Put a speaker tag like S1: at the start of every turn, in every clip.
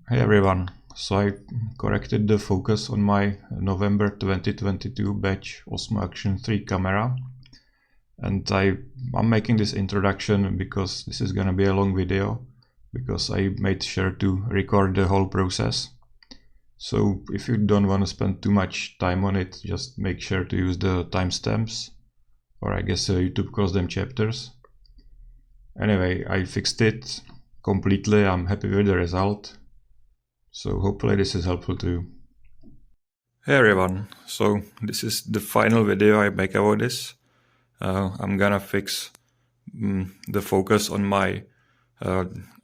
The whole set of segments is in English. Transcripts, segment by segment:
S1: Hey everyone, so I corrected the focus on my November 2022 batch Osmo Action 3 camera, and I'm making this introduction because this is gonna be a long video, because I made sure to record the whole process. So if you don't want to spend too much time on it, just make sure to use the timestamps, or I guess YouTube calls them chapters. Anyway, I fixed it completely, I'm happy with the result. So hopefully this is helpful to you. Hey everyone, so this is the final video I make about this. I'm gonna fix the focus on my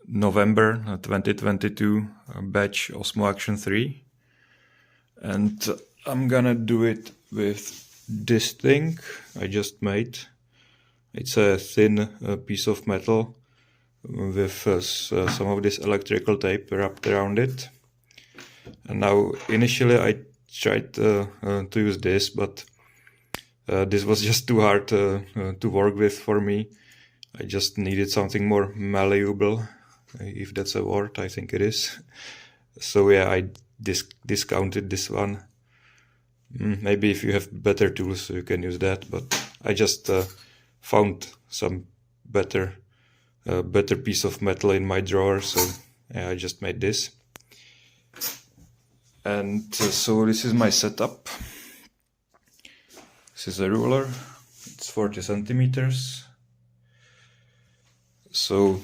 S1: November 2022 batch Osmo Action 3. And I'm gonna do it with this thing I just made. It's a thin piece of metal with some of this electrical tape wrapped around it. And now initially I tried to use this, but this was just too hard to work with for me. I just needed something more malleable, if that's a word. I think it is. So yeah, I discounted this one. Maybe if you have better tools you can use that, but I just found some better piece of metal in my drawer, so yeah, I just made this. And so this is my setup. This is a ruler, it's 40 centimeters. So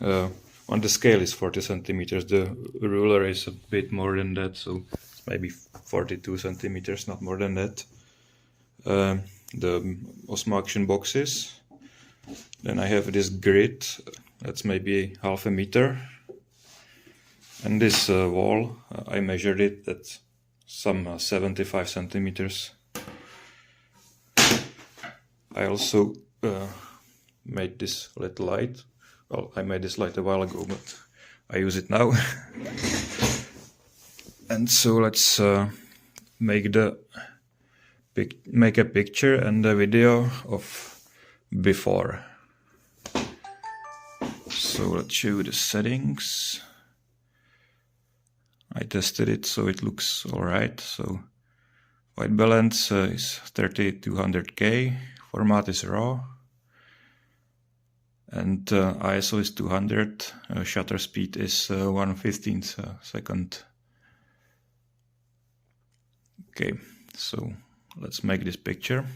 S1: on the scale is 40 centimeters, the ruler is a bit more than that, so it's maybe 42 centimeters, not more than that. The Osmo Action boxes. Then I have this grid, that's maybe half a meter. And this wall, I measured it at some 75 centimeters. I also made this little light. Well, I made this light a while ago, but I use it now. And so let's make a picture and a video of before. So let's show the settings. I tested it, so it looks alright. So white balance is 3200K, format is RAW, and ISO is 200, shutter speed is 1/15 second. Okay, so let's make this picture.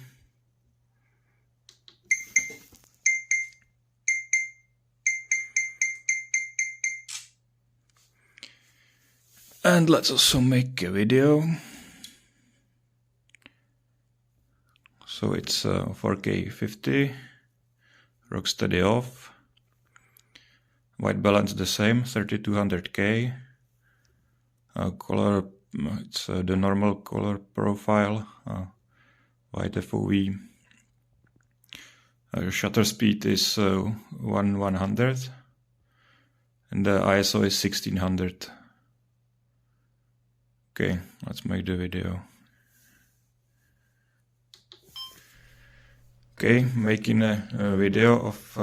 S1: And let's also make a video. So it's 4K 50, rocksteady off, white balance the same, 3200K, color, it's the normal color profile, white FOV, shutter speed is 1/100, and the ISO is 1600. Okay, let's make the video. Okay, making a video of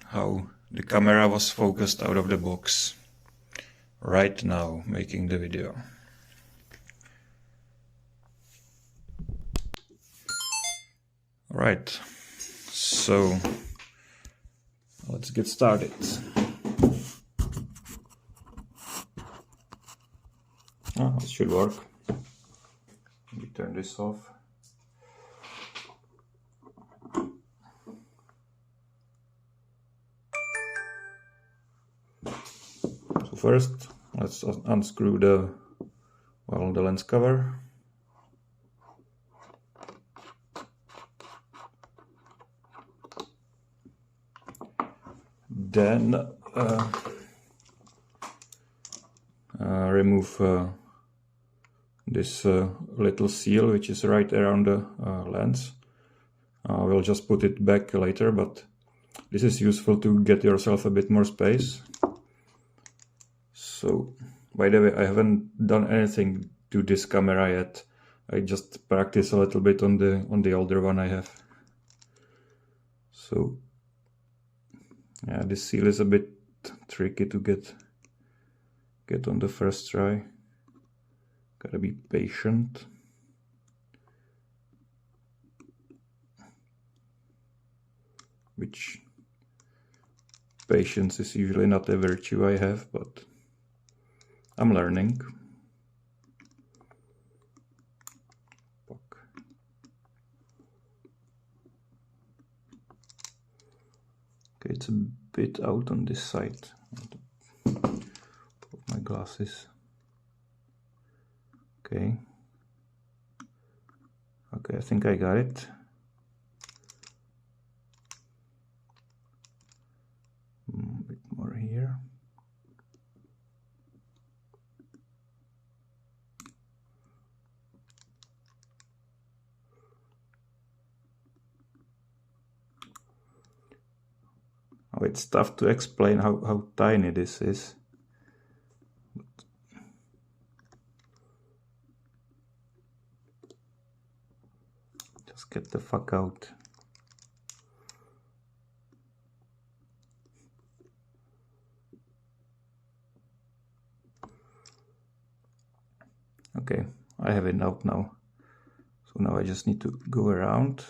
S1: how the camera was focused out of the box. Right now, making the video. Right, so let's get started. It should work. Let me turn this off. So first, let's unscrew the lens cover. Then remove this little seal which is right around the lens. We'll just put it back later, but this is useful to get yourself a bit more space. So, by the way, I haven't done anything to this camera yet. I just practice a little bit on the older one I have. So, yeah, this seal is a bit tricky to get get on the first try. Gotta be patient. Which patience is usually not a virtue I have, but I'm learning. Okay, it's a bit out on this side. Put my glasses. Okay. Okay, I think I got it. A bit more here. Oh, it's tough to explain how tiny this is. Just get the fuck out. Okay, I have it out now. So now I just need to go around.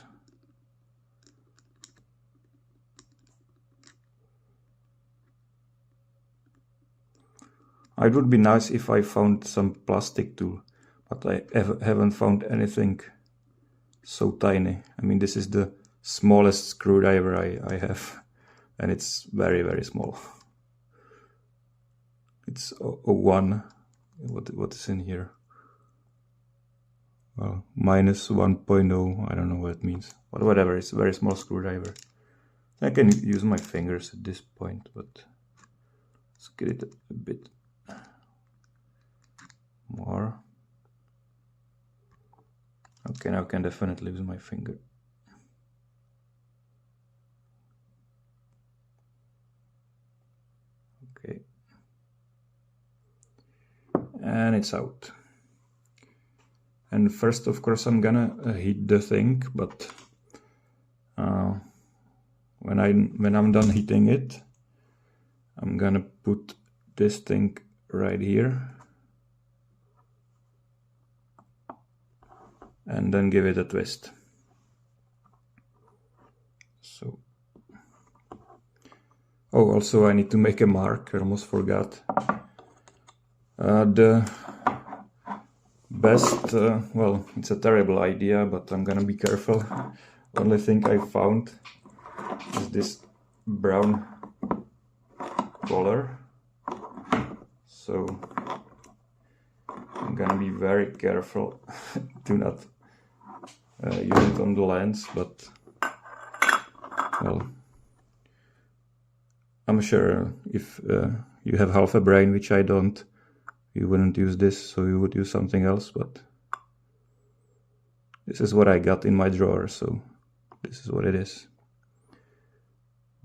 S1: It would be nice if I found some plastic tool, but I haven't found anything so tiny. I mean, this is the smallest screwdriver I have, and it's very, very small. It's a 1. What is in here? Well, minus 1.0. I don't know what it means. But whatever, it's a very small screwdriver. I can use my fingers at this point, but let's get it a bit more. Okay, now I can definitely use my finger. Okay. And it's out. And first, of course, I'm gonna heat the thing, but when I'm done heating it, I'm gonna put this thing right here and then give it a twist. So, oh, also I need to make a mark. I almost forgot. The best, well, it's a terrible idea, but I'm gonna be careful. Only thing I found is this brown color, so I'm gonna be very careful to not use it on the lens, but well, I'm sure if you have half a brain, which I don't, you wouldn't use this, so you would use something else, but this is what I got in my drawer, so this is what it is.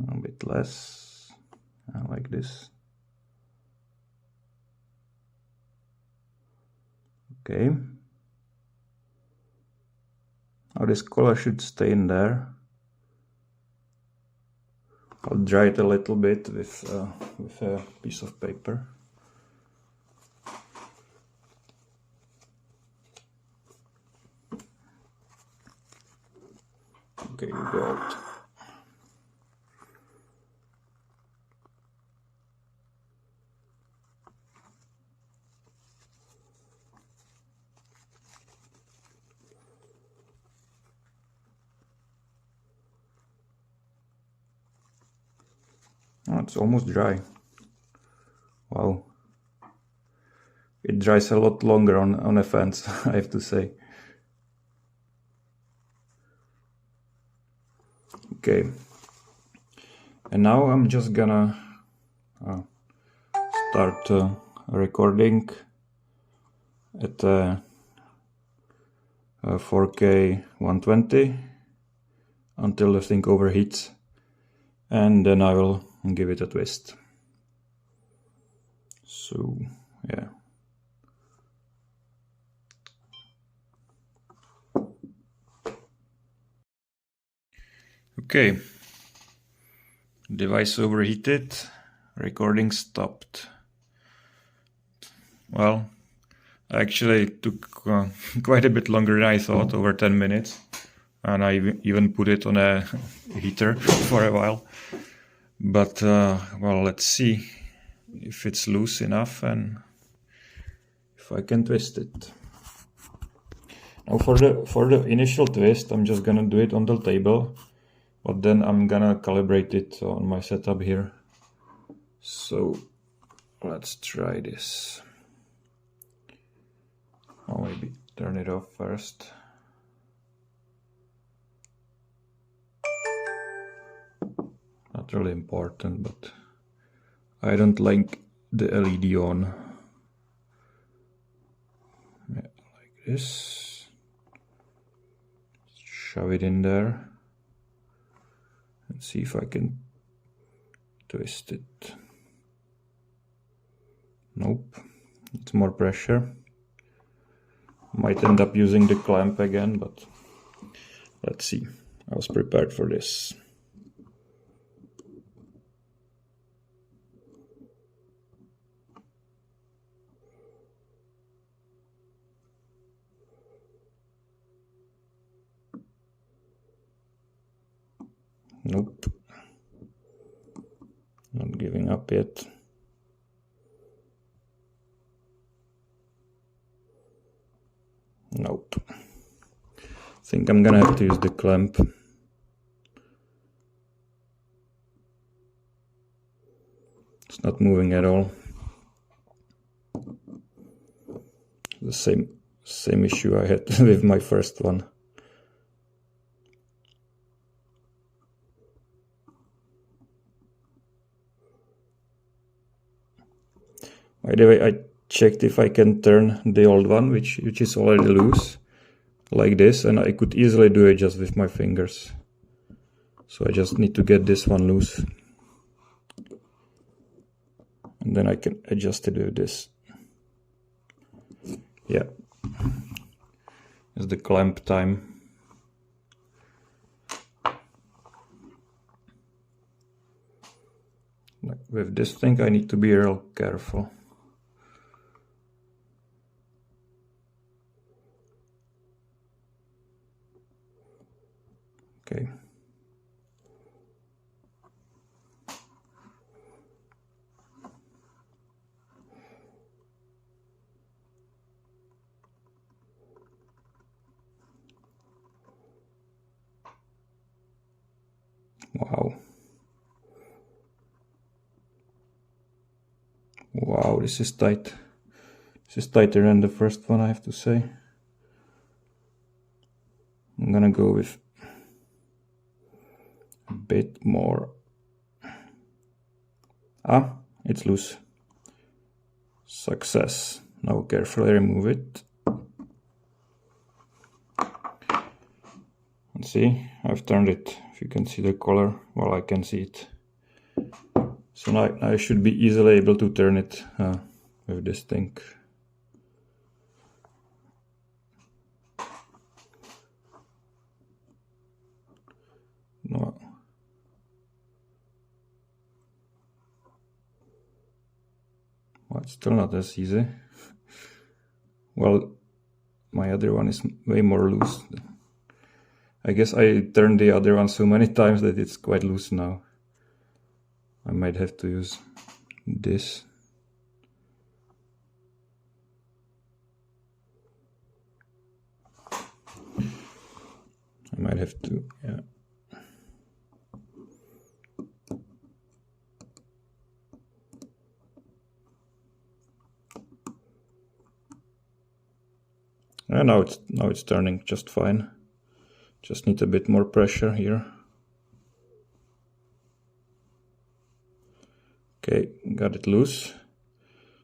S1: A bit less, like this. Okay. Now this color should stay in there. I'll dry it a little bit with a piece of paper. Okay, you go out. Oh, it's almost dry. Wow. It dries a lot longer on a fence, I have to say. Okay. And now I'm just gonna start recording at 4K 120 until the thing overheats, and then I will give it a twist. So yeah. Okay, device overheated, recording stopped. well, I actually took quite a bit longer than I thought, over 10 minutes. And I even put it on a heater for a while. But, well, let's see if it's loose enough and if I can twist it. Now for the initial twist, I'm just gonna do it on the table, but then I'm gonna calibrate it on my setup here. So let's try this. I'll maybe turn it off first. Not really important, but I don't like the LED on. Yeah, like this. Shove it in there and see if I can twist it. Nope, it's more pressure. Might end up using the clamp again, but let's see. I was prepared for this. Nope, not giving up yet. Nope. Think I'm gonna have to use the clamp. It's not moving at all. The same issue I had with my first one. By the way, I checked if I can turn the old one, which is already loose, like this, and I could easily do it just with my fingers. So I just need to get this one loose. And then I can adjust it with this. Yeah. It's the clamp time. Like with this thing, I need to be real careful. Okay. Wow. Wow, this is tight. This is tighter than the first one, I have to say. I'm gonna go with a bit more. Ah, it's loose. Success. Now carefully remove it. And see, I've turned it. If you can see the color, well, I can see it. So now I should be easily able to turn it with this thing. No. Well, it's still not as easy. Well, my other one is way more loose. I guess I turned the other one so many times that it's quite loose now. I might have to use this. I might have to, yeah. And now it's turning just fine. Just need a bit more pressure here. Okay, got it loose.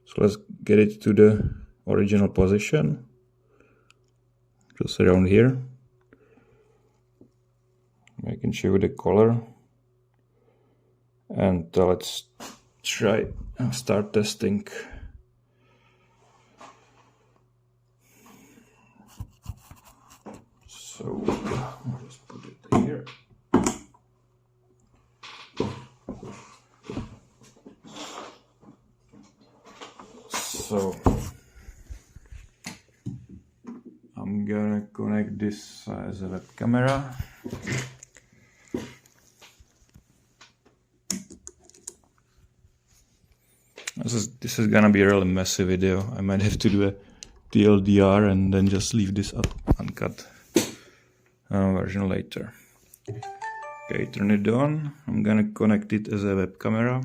S1: So let's get it to the original position. Just around here. I can show you the color. And let's try and start testing. So I'll just put it here. So connect this as a web camera. This is gonna be a really messy video. I might have to do a TLDR and then just leave this up uncut version later. Okay, turn it on. I'm gonna connect it as a web camera.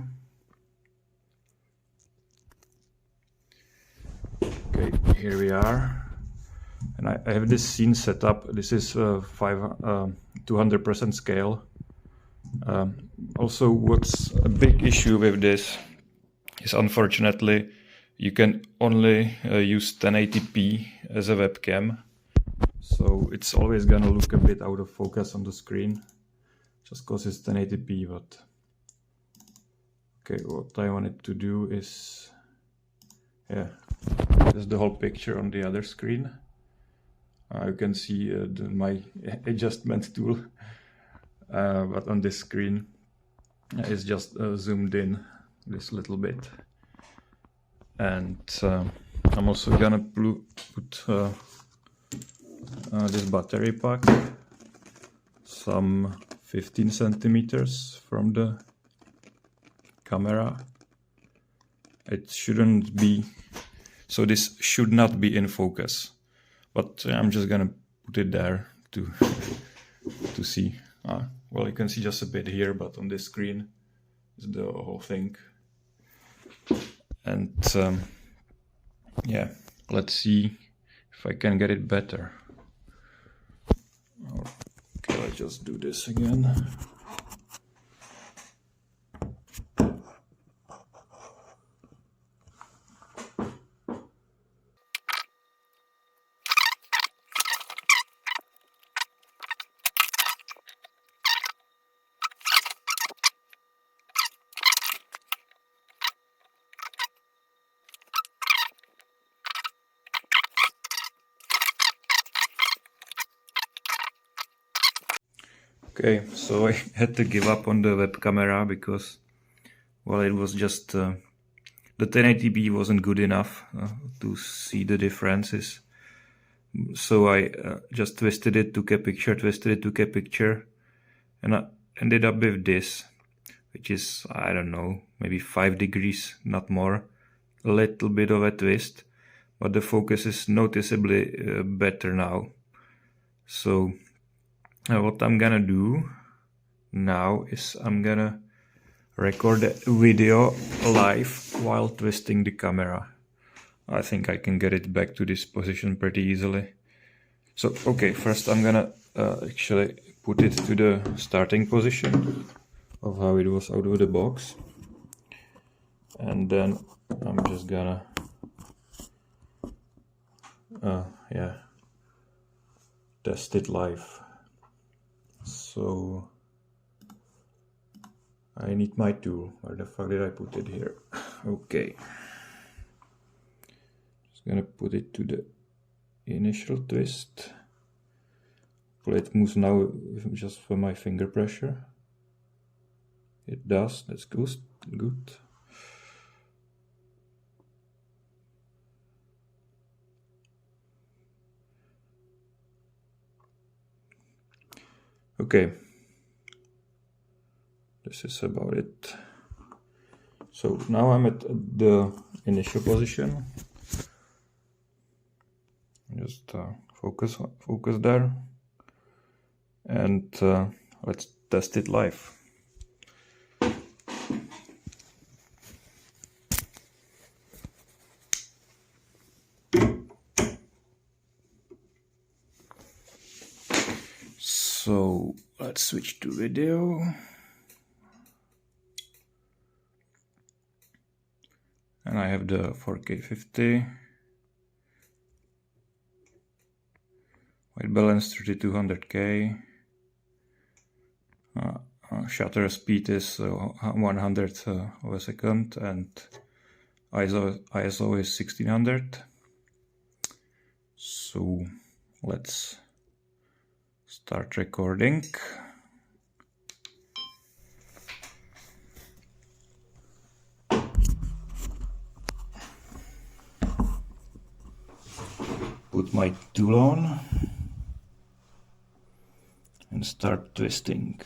S1: Okay, here we are. And I have this scene set up. This is 200% scale. Also, what's a big issue with this is, unfortunately, you can only use 1080p as a webcam. So it's always gonna look a bit out of focus on the screen, just because it's 1080p. But okay, what I wanted to do is, yeah, there's the whole picture on the other screen. You can see my adjustment tool, but on this screen it's just zoomed in this little bit. And I'm also gonna put this battery pack some 15 centimeters from the camera. It shouldn't be, so this should not be in focus, but I'm just gonna put it there to see. Well, you can see just a bit here, but on this screen is the whole thing. And yeah, let's see if I can get it better. Okay, let's just do this again. Okay, so I had to give up on the web camera because, well, it was just the 1080p wasn't good enough to see the differences. So I just twisted it, took a picture, and I ended up with this, which is, I don't know, maybe 5 degrees, not more. A little bit of a twist, but the focus is noticeably better now. So what I'm gonna do now is I'm gonna record a video live while twisting the camera. I think I can get it back to this position pretty easily. So okay, first I'm gonna actually put it to the starting position of how it was out of the box, and then I'm just gonna yeah, test it live. So I need my tool. Where the fuck did I put it here? Okay. Just gonna put it to the initial twist. Hopefully it moves now just for my finger pressure. It does, that's good. Okay, this is about it. So now I'm at the initial position. Just focus there, and let's test it live. So let's switch to video. And I have the 4K 50. White balance 3200K. Shutter speed is 100 of a second, and ISO is 1600. So let's start recording. Put my tool on.
S2: and start twisting.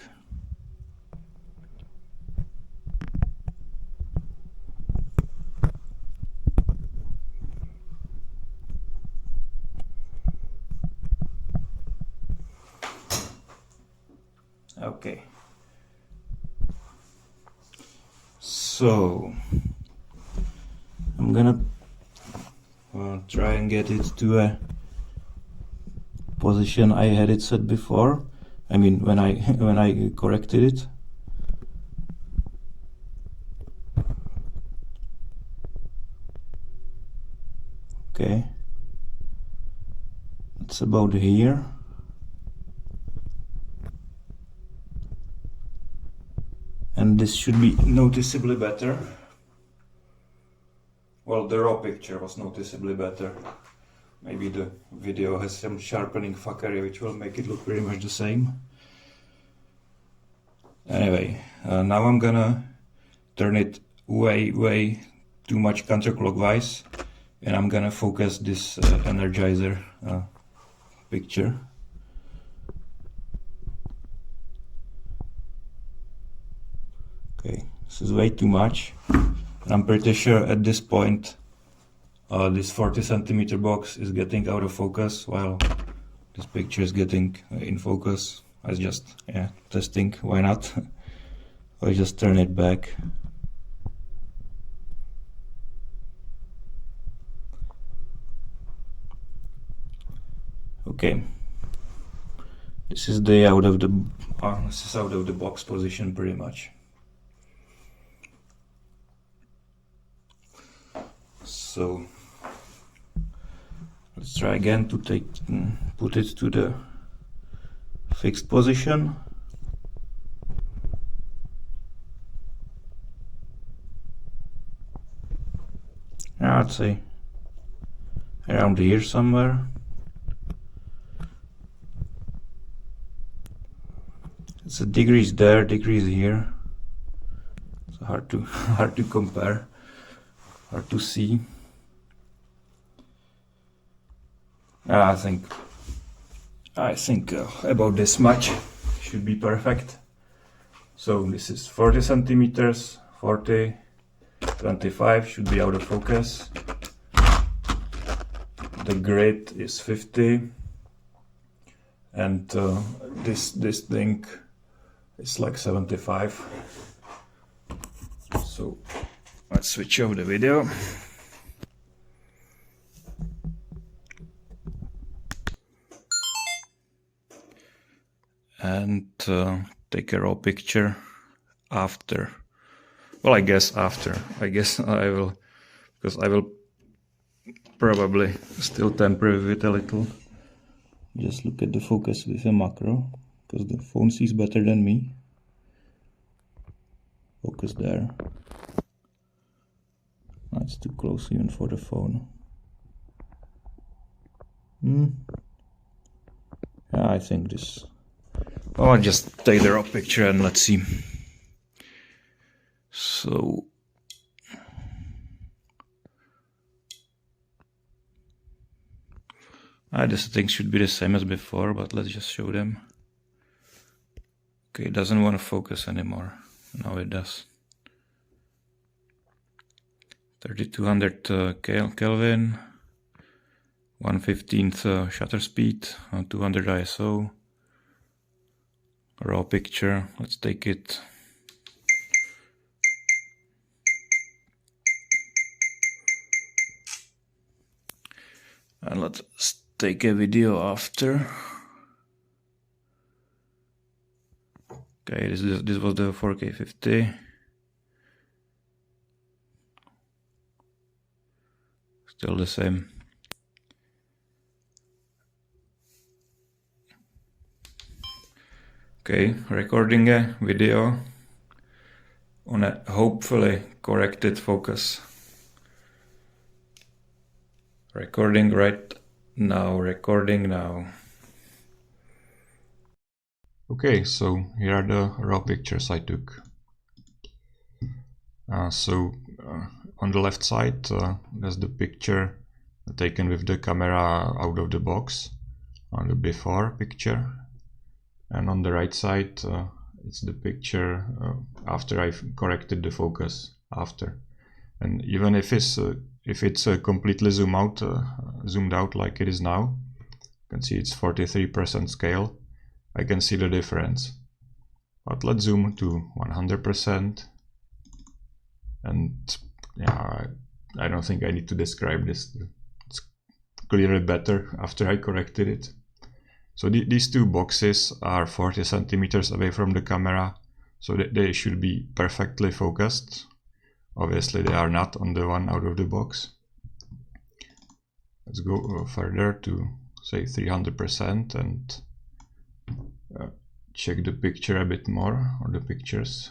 S2: Okay, so I'm gonna try and get it to a position I had it set before. I mean, when I corrected it. Okay, it's about here. And this should be noticeably better. Well, the raw picture was noticeably better. Maybe the video has some sharpening fuckery which will make it look pretty much the same. Anyway, now I'm gonna turn it way too much counterclockwise, and I'm gonna focus this energizer picture. Okay, this is way too much. I'm pretty sure at this point this 40 centimeter box is getting out of focus while this picture is getting in focus. I was just testing, why not? I'll just turn it back. Okay, this is the out of the box position pretty much. So let's try again to put it to the fixed position. I'd say around here somewhere. It's a degrees there, degrees here. It's hard to compare, hard to see. I think about this much should be perfect. So this is 40 centimeters, 40, 25 should be out of focus. The grid is 50, and this thing is like 75. So let's switch off the video. And take a raw picture after. Well, I guess after. I guess I will, because I will probably still temper with it a little. Just look at the focus with a macro, because the phone sees better than me. Focus there. That's too close even for the phone. Yeah, I think this. Oh, I'll just take the raw picture and let's see. So the settings should be the same as before, but let's just show them. Okay, it doesn't want to focus anymore. Now it does. 3200 Kelvin, 1/15 shutter speed, 200 ISO. Raw picture, let's take it. And let's take a video after. Okay, this was the 4K 50. Still the same. Okay, recording a video on a hopefully corrected focus. Recording right now, recording now.
S1: Okay, so here are the raw pictures I took. On the left side, there's the picture taken with the camera out of the box, on the before picture. and on the right side it's the picture after I've corrected the focus after. And even if it's completely zoomed out like it is now, you can see it's 43% scale. I can see the difference. But let's zoom to 100%, and yeah, I don't think I need to describe this. It's clearly better after I corrected it. So these two boxes are 40 centimeters away from the camera, so they should be perfectly focused. Obviously they are not on the one out of the box. Let's go further to say 300% and check the picture a bit more, or the pictures.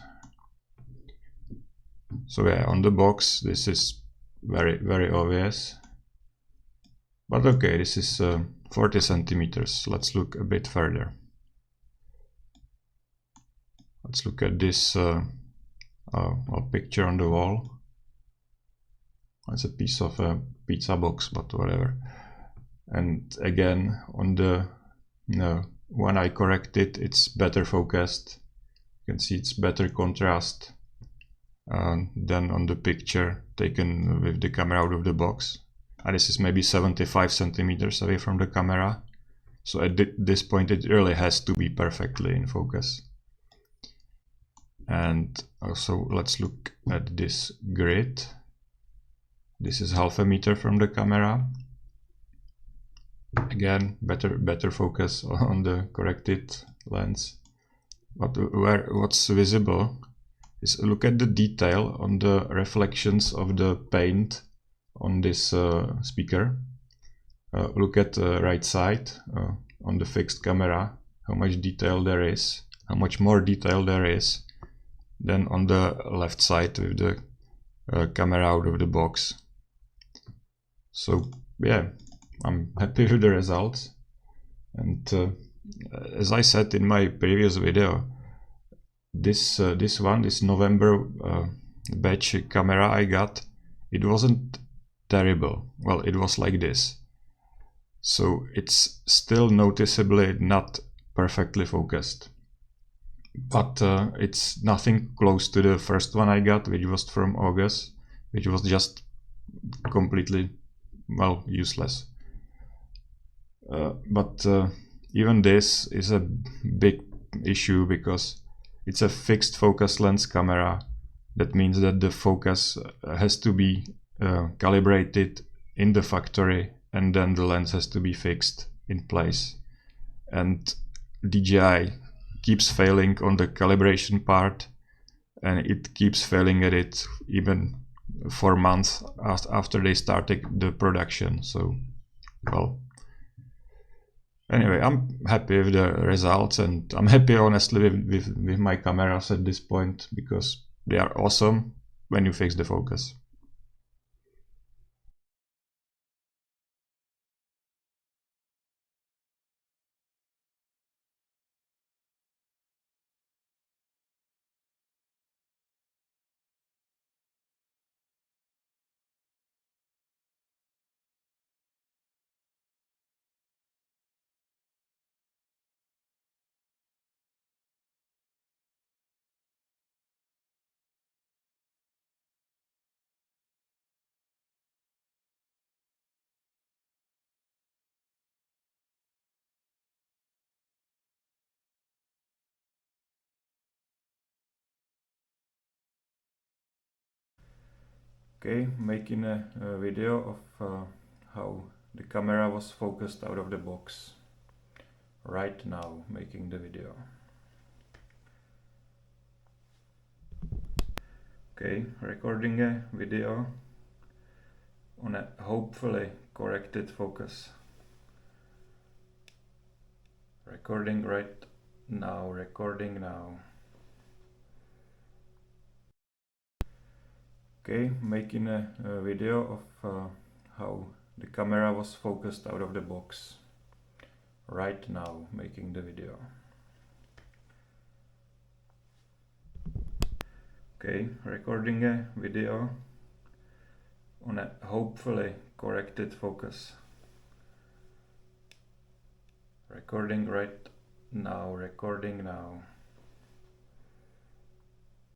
S1: So yeah, on the box this is very obvious. But okay, this is 40 centimeters. Let's look a bit further. Let's look at this a picture on the wall. It's a piece of a pizza box, but whatever. And again, on the when I correct it, it's better focused. You can see it's better contrast than on the picture taken with the camera out of the box. And this is maybe 75 centimeters away from the camera. So at this point it really has to be perfectly in focus. And also let's look at this grid. This is half a meter from the camera. Again, better focus on the corrected lens. But what's visible is, look at the detail on the reflections of the paint on this speaker. Look at the right side on the fixed camera, how much detail there is, how much more detail there is than on the left side with the camera out of the box. So yeah, I'm happy with the results. And as I said in my previous video, this November batch camera I got, it wasn't terrible. Well, it was like this. So it's still noticeably not perfectly focused. But it's nothing close to the first one I got, which was from August, which was just completely, well, useless. But even this is a big issue because it's a fixed focus lens camera. That means that the focus has to be calibrated in the factory, and then the lens has to be fixed in place. And DJI keeps failing on the calibration part, and it keeps failing at it even for months after they started the production. So, well, anyway, I'm happy with the results, and I'm happy honestly with my cameras at this point, because they are awesome when you fix the focus. Okay, making a video of how the camera was focused out of the box. Right now, making the video. Okay, recording a video on a hopefully corrected focus. Recording right now, recording now. Okay, making a video of how the camera was focused out of the box. Right now, making the video. Okay, recording a video on a hopefully corrected focus. Recording right Now recording now.